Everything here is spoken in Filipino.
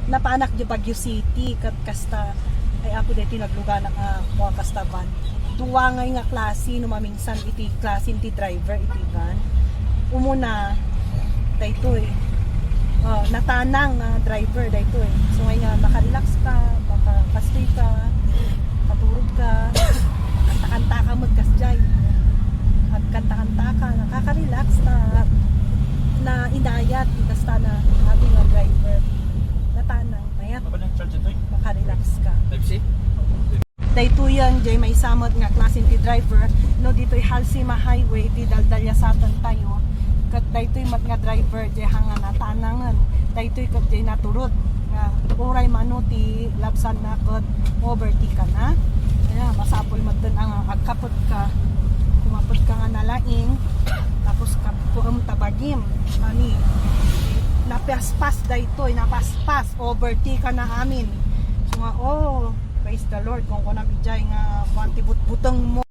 napaanak di Baguio City kat kasta ay ako dito naglugar nga mga kastaban. Duwa ngay nga klase no maminsan iti klase iti driver iti van. Umuna daytoy. Natanang nga driver daytoy. So ngay nga makarelax ka, makakastoy ka, katurog ka, kanta-kanta ka magkasjay. At kanta-kanta ka, nakaka-relax na inayat kasta na ating nga driver. Natanang, ayat. Makarelax ka. Type-C? Dayto yan, jay may samot nga klase ti driver, no dito'y Halsima Highway, ti daldalya satan tayo. Kat dayto'y mat nga driver, jay hanga natanangan. Dayto'y kat jay naturod. Nga, uray mano ti lapsan na kat overtake ka na. Kaya, masapol mat dun ang agkapot ka. Kumapot ka nga nalaing, tapos kapuam tabagim. Ani, napaspas dayto'y, napaspas, overtake ka na amin. So nga, praise the Lord kung kunamijay nga butang mo